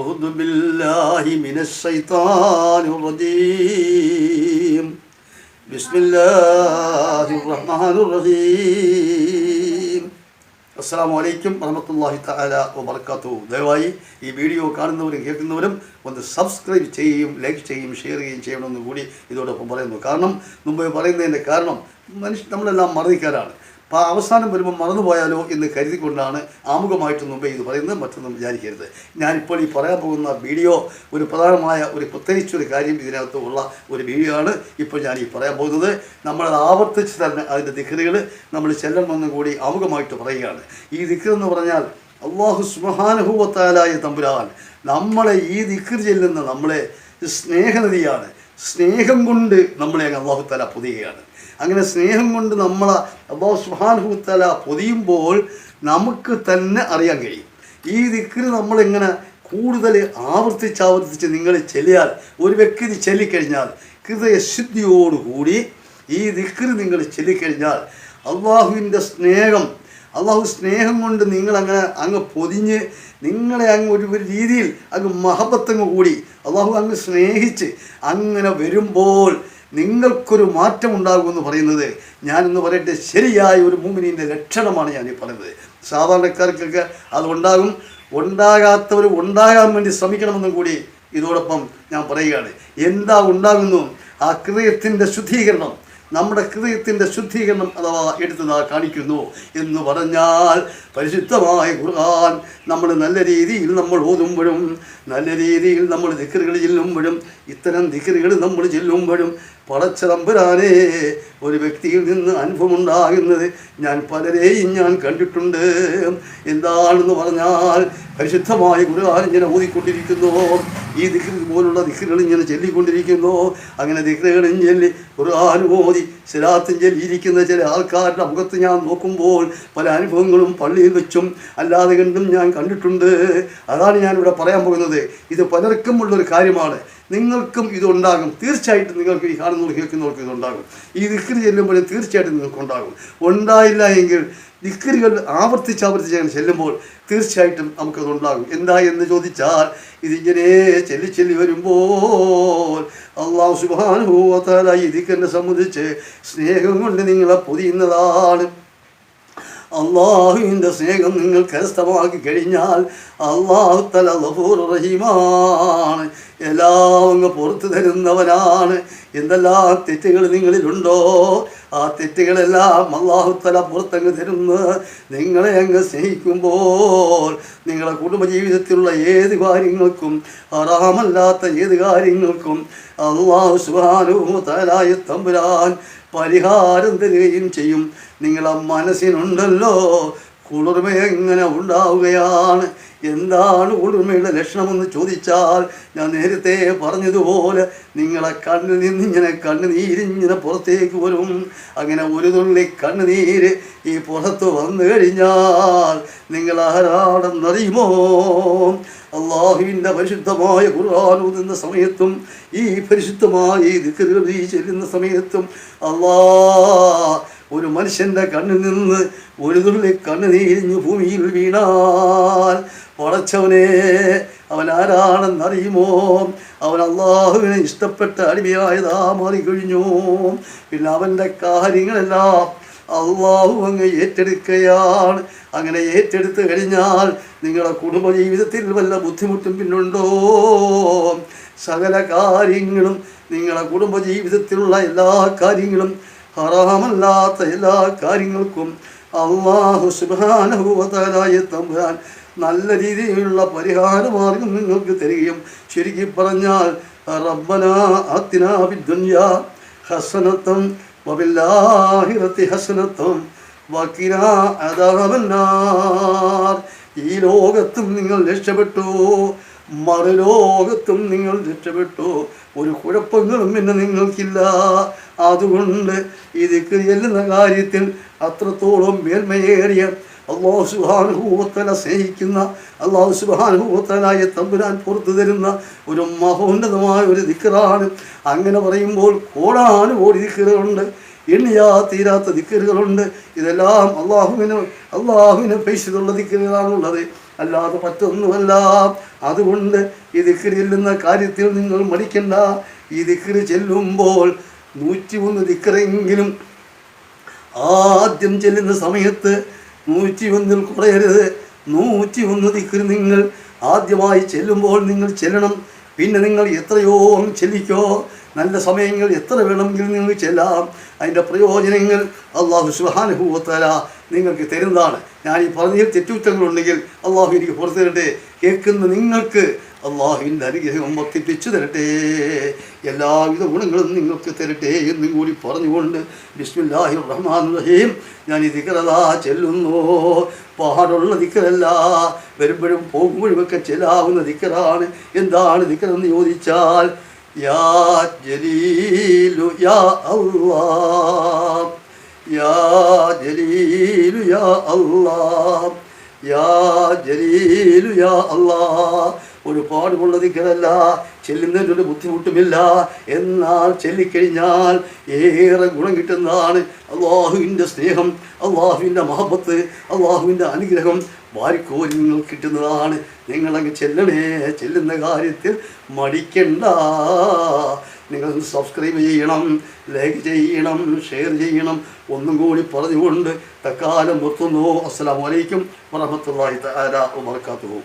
أعوذ بالله من الشيطان الرجيم بسم الله الرحمن الرحيم അസ്സലാമു അലൈക്കും വറഹ്മത്തുള്ളാഹി തആല വബറകാതുഹു. ദയവായി ഈ വീഡിയോ കാണുന്നവരും കേൾക്കുന്നവരും ഒന്ന് സബ്സ്ക്രൈബ് ചെയ്യുകയും ലൈക്ക് ചെയ്യുകയും ഷെയർ ചെയ്യുകയും ചെയ്യണമെന്ന് കൂടി ഇതോടൊപ്പം പറയുന്നു. കാരണം മുമ്പ് പറയുന്നതിൻ്റെ കാരണം നമ്മളെല്ലാം മറന്നിക്കാരാണ്. അപ്പോൾ അവസാനം വരുമ്പോൾ മറന്നുപോയാലോ എന്ന് കരുതിക്കൊണ്ടാണ് ആമുഖമായിട്ട് മുമ്പേ ഇത് പറയുന്നത്. മറ്റൊന്നും വിചാരിക്കരുത്. ഞാനിപ്പോൾ ഈ പറയാൻ പോകുന്ന വീഡിയോ ഒരു പ്രധാനമായ പ്രത്യേകിച്ചൊരു കാര്യം ഇതിനകത്ത് ഉള്ള ഒരു വീഡിയോ ആണ് ഇപ്പോൾ ഞാൻ ഈ പറയാൻ പോകുന്നത്. നമ്മളത് ആവർത്തിച്ച് തന്നെ അതിൻ്റെ ദിക്റുകൾ നമ്മൾ ചെല്ലണമെന്നും കൂടി ആമുഖമായിട്ട് പറയുകയാണ്. ഈ ദിക്ർ എന്ന് പറഞ്ഞാൽ അല്ലാഹു സുബ്ഹാനഹു വ തആല തമ്പുരാൻ നമ്മളെ ഈ ദിക്ർ ചെല്ലുന്ന നമ്മളെ സ്നേഹനദിയാണ്. സ്നേഹം കൊണ്ട് നമ്മളെ അല്ലാഹു തആല പൊതിയുകയാണ്. അങ്ങനെ സ്നേഹം കൊണ്ട് നമ്മളെ അല്ലാഹു സുബ്ഹാനഹു വ തആല പൊതിയുമ്പോൾ നമുക്ക് തന്നെ അറിയാൻ കഴിയും. ഈ ദിക്ർ നമ്മളിങ്ങനെ കൂടുതൽ ആവർത്തിച്ച് നിങ്ങൾ ചെല്ലിയാൽ, ഒരു വ്യക്തി ചൊല്ലിക്കഴിഞ്ഞാൽ ഹൃദയശുദ്ധിയോടുകൂടി ഈ ദിക്ർ നിങ്ങൾ ചൊല്ലിക്കഴിഞ്ഞാൽ അള്ളാഹുവിൻ്റെ അള്ളാഹു സ്നേഹം കൊണ്ട് നിങ്ങളങ്ങനെ അങ്ങ് പൊതിഞ്ഞ് നിങ്ങളെ അങ്ങ് ഒരു രീതിയിൽ അങ്ങ് മഹബത്തങ്ങ് കൂടി അള്ളാഹു അങ്ങ് സ്നേഹിച്ച് അങ്ങനെ വരുമ്പോൾ നിങ്ങൾക്കൊരു മാറ്റം ഉണ്ടാകുമെന്ന് പറയുന്നത് ഞാനെന്ന് പറയട്ടെ ശരിയായ ഒരു മുഅ്മിനീൻ്റെ ലക്ഷണമാണ് ഞാനീ പറയുന്നത്. സാധാരണക്കാർക്കൊക്കെ അതുണ്ടാകും. ഉണ്ടാകാത്തവർ ഉണ്ടാകാൻ വേണ്ടി ശ്രമിക്കണമെന്നും കൂടി ഇതോടൊപ്പം ഞാൻ പറയുകയാണ്. എന്താ ഉണ്ടാകുന്നു? ആ ഹൃദയത്തിൻ്റെ ശുദ്ധീകരണം, നമ്മുടെ ഹൃദയത്തിൻ്റെ ശുദ്ധീകരണം അഥവാ എടുത്ത് കാണിക്കുന്നു എന്ന് പറഞ്ഞാൽ പരിശുദ്ധമായ ഖുർആൻ നമ്മൾ നല്ല രീതിയിൽ നമ്മൾ ഓതുമ്പോഴും നല്ല രീതിയിൽ നമ്മൾ ദിക്റുകൾ ചെല്ലുമ്പോഴും ഇത്തരം ദിക്റുകൾ നമ്മൾ ചെല്ലുമ്പോഴും പടച്ച തമ്പുരാനെ ഒരു വ്യക്തിയിൽ നിന്ന് അനുഭവമുണ്ടാകുന്നത് ഞാൻ പലരെയും ഞാൻ കണ്ടിട്ടുണ്ട്. എന്താണെന്ന് പറഞ്ഞാൽ പരിശുദ്ധമായ ഖുർആൻ ഇങ്ങനെ ഓതിക്കൊണ്ടിരിക്കുന്നു, ഈ ദിക്ർ പോലുള്ള ദിക്റുകൾ ഇങ്ങനെ ചൊല്ലിക്കൊണ്ടിരിക്കുന്നു. അങ്ങനെ ദിക്റുകളും ചൊല്ലി ഖുർആൻ ഓതി സിലാത്തും ചൊല്ലിയിരിക്കുന്ന ചില ആൾക്കാരുടെ മുഖത്ത് ഞാൻ നോക്കുമ്പോൾ പല അനുഭവങ്ങളും പള്ളിയിൽ വെച്ചും അല്ലാതെ കണ്ടും ഞാൻ കണ്ടിട്ടുണ്ട്. അതാണ് ഞാനിവിടെ പറയാൻ പോകുന്നത്. ഇത് പലർക്കും ഉള്ളൊരു കാര്യമാണ്. നിങ്ങൾക്കും ഇതുണ്ടാകും. തീർച്ചയായിട്ടും നിങ്ങൾക്ക് ഈ കാണുന്നവർ കേൾക്കുന്നവർക്ക് ഇതുണ്ടാകും. ഈ ദിക്ർ ചെല്ലുമ്പോൾ തീർച്ചയായിട്ടും നിങ്ങൾക്കുണ്ടാകും. ഉണ്ടായില്ല എങ്കിൽ ദിക്റുകൾ ആവർത്തിച്ച് ചെല്ലുമ്പോൾ തീർച്ചയായിട്ടും നമുക്കതുണ്ടാകും. എന്താ എന്ന് ചോദിച്ചാൽ ഇതിങ്ങനെ ചെല്ലി വരുമ്പോൾ അല്ലാഹു സുബ്ഹാനഹു വ തആല ഈ ദിക്റിനെ സംബന്ധിച്ച് സ്നേഹം കൊണ്ട് നിങ്ങളെ പൊതിയുന്നതാണ്. അള്ളാഹുവിൻ്റെ സ്നേഹം നിങ്ങൾ കരസ്ഥമാക്കി കഴിഞ്ഞാൽ അല്ലാഹു തആല ഗഫൂർ റഹീമാണ്. എല്ലാം അങ്ങ് പുറത്തു തരുന്നവനാണ്. എന്തെല്ലാം തെറ്റുകൾ നിങ്ങളിലുണ്ടോ ആ തെറ്റുകളെല്ലാം അല്ലാഹു തആല പുറത്തങ്ങ് തരുന്നു. നിങ്ങളെ അങ്ങ് സ്നേഹിക്കുമ്പോൾ നിങ്ങളുടെ കുടുംബജീവിതത്തിലുള്ള ഏത് കാര്യങ്ങൾക്കും ഹറാമല്ലാത്ത ഏത് കാര്യങ്ങൾക്കും അല്ലാഹു സുബ്ഹാനഹു വ തആല തമ്പുരാൻ പരിഹാരം തരികയും ചെയ്യും. നിങ്ങളെ മനസ്സിനുണ്ടല്ലോ കുളിർമ എങ്ങനെ ഉണ്ടാവുകയാണ്. എന്താണ് കുളിർമയുടെ ലക്ഷണമെന്ന് ചോദിച്ചാൽ ഞാൻ നേരത്തെ പറഞ്ഞതുപോലെ നിങ്ങളെ കണ്ണിൽ നിന്നിങ്ങനെ കണ്ണുനീരിങ്ങനെ പുറത്തേക്ക് വരും. അങ്ങനെ ഒരു തുള്ളി കണ്ണുനീര് ഈ പുറത്ത് വന്നു കഴിഞ്ഞാൽ നിങ്ങൾ ആരാടെന്നറിയുമോ? അള്ളാഹുവിൻ്റെ പരിശുദ്ധമായ ഖുർആൻ ഓതുന്ന സമയത്തും ഈ പരിശുദ്ധമായ ദിക്റുകൾ ചെല്ലുന്ന സമയത്തും ഒരു മനുഷ്യൻ്റെ കണ്ണിൽ നിന്ന് ഒരു തുള്ളി കണ്ണുനീരിഞ്ഞ് ഭൂമിയിൽ വീണാൽ പടച്ചവനെ അവൻ ആരാണെന്നറിയുമോ? അവൻ അള്ളാഹുവിനെ ഇഷ്ടപ്പെട്ട അടിമയായതാ മാറിക്കഴിഞ്ഞു. പിന്നെ അവൻ്റെ കാര്യങ്ങളെല്ലാം അള്ളാഹു അങ്ങ് ഏറ്റെടുക്കുകയാണ്. അങ്ങനെ ഏറ്റെടുത്ത് കഴിഞ്ഞാൽ നിങ്ങളുടെ കുടുംബജീവിതത്തിൽ വല്ല ബുദ്ധിമുട്ടും പിന്നുണ്ടോ? സകല കാര്യങ്ങളും നിങ്ങളുടെ കുടുംബജീവിതത്തിലുള്ള എല്ലാ കാര്യങ്ങളും ഹറാമല്ലാത്ത എല്ലാ കാര്യങ്ങൾക്കും അല്ലാഹു സുബ്ഹാനഹു വ തആല തമ്പുരാൻ നല്ല രീതിയിലുള്ള പരിഹാരമാർഗം നിങ്ങൾക്ക് തരികയും ശരിക്കും പറഞ്ഞാൽ റബ്ബനാ ആതിനാ ഫിദ്ദുനിയാ ഹസനത്തൻ വഫിൽ ആഖിറതി ഹസനത്തൻ വഖിനാ അദാബന്നാർ. ഈ ലോകത്തും നിങ്ങൾ രക്ഷപ്പെട്ടു, മറുലോകത്തും നിങ്ങൾ രക്ഷപ്പെട്ടു. ഒരു കുഴപ്പങ്ങളും പിന്നെ നിങ്ങൾക്കില്ല. അതുകൊണ്ട് ഈ ദിക്ർ ചെല്ലുന്ന കാര്യത്തിൽ അത്രത്തോളം മേന്മയേറിയ അല്ലാഹു സുബ്ഹാനഹു വ തആല സ്നേഹിക്കുന്ന അല്ലാഹു സുബ്ഹാനഹു വ തആല തമ്പുരാൻ പുറത്തു തരുന്ന ഒരു മഹോന്നതമായ ഒരു ദിക്റാണ്. അങ്ങനെ പറയുമ്പോൾ കോടാനുകോടി ദിക്റുകളുണ്ട്, എണ്ണിയാ തീരാത്ത ദിക്റുകളുണ്ട്. ഇതെല്ലാം അള്ളാഹുവിന് പൈസയുള്ള ദിക്റുകളാണുള്ളത്. അല്ലാതെ മറ്റൊന്നുമല്ല. അതുകൊണ്ട് ഈ ദിക്ർ ചെല്ലുന്ന കാര്യത്തിൽ നിങ്ങൾ മടിക്കണ്ട. ഈ ദിക്ർ ചെല്ലുമ്പോൾ 101 ദിക്റെങ്കിലും ആദ്യം ചെല്ലുന്ന സമയത്ത് 101 കുറയരുത്. 101 ദിക്ർ നിങ്ങൾ ആദ്യമായി ചെല്ലുമ്പോൾ നിങ്ങൾ ചെല്ലണം. പിന്നെ നിങ്ങൾ എത്രയോ ചെല്ലിക്കോ. നല്ല സമയങ്ങൾ എത്ര വേണമെങ്കിലും നിങ്ങൾ ചെല്ലാം. അതിൻ്റെ പ്രയോജനങ്ങൾ അള്ളാഹു സുബ്ഹാനഹു വ തആല നിങ്ങൾക്ക് തരുന്നതാണ്. ഞാൻ ഈ പറഞ്ഞതിൽ തെറ്റുകുറ്റങ്ങളുണ്ടെങ്കിൽ അള്ളാഹു എനിക്ക് പുറത്തു തരട്ടെ. കേൾക്കുന്ന നിങ്ങൾക്ക് അള്ളാഹുവിൻ്റെ അനുഗ്രഹം വർദ്ധിപ്പിച്ചു തരട്ടെ. എല്ലാവിധ ഗുണങ്ങളും നിങ്ങൾക്ക് തരട്ടെ എന്നും കൂടി പറഞ്ഞുകൊണ്ട് ബിസ്മില്ലാഹിർ റഹ്മാനിർ റഹീം ഞാൻ ഈ ദിക്റതാ ചെല്ലുന്നു. പാടുള്ള ദിക്റല്ല, വരുമ്പോഴും പോകുമ്പോഴുമൊക്കെ ചെല്ലാവുന്ന ദിക്റാണ്. എന്താണ് ദിക്റെന്ന് ചോദിച്ചാൽ യാ ജലീലു യാ അല്ലാഹ്, യാ ജലീലു യാ അല്ലാഹ്, യാ ജലീലു യാ അല്ലാഹ്. ഒരുപാടുമുള്ള ദിക്റല്ല, ചെല്ലുന്നതിനൊരു ബുദ്ധിമുട്ടുമില്ല. എന്നാൽ ചൊല്ലിക്കഴിഞ്ഞാൽ ഏറെ ഗുണം കിട്ടുന്നതാണ്. അള്ളാഹുവിൻ്റെ സ്നേഹം, അള്ളാഹുവിൻ്റെ മഹബത്ത്, അള്ളാഹുവിൻ്റെ അനുഗ്രഹം വാരിക്കോരി നിങ്ങൾ കിട്ടുന്നതാണ്. നിങ്ങളങ്ങ് ചെല്ലണേ. ചെല്ലുന്ന കാര്യത്തിൽ മടിക്കണ്ട. നിങ്ങൾ സബ്സ്ക്രൈബ് ചെയ്യണം, ലൈക്ക് ചെയ്യണം, ഷെയർ ചെയ്യണം. ഒന്നും കൂടി പറഞ്ഞുകൊണ്ട് തൽക്കാലം നിർത്തുന്നു. അസ്സലാമു അലൈക്കും വറഹ്മത്തുള്ളാഹി തആല വബറകാതുഹു.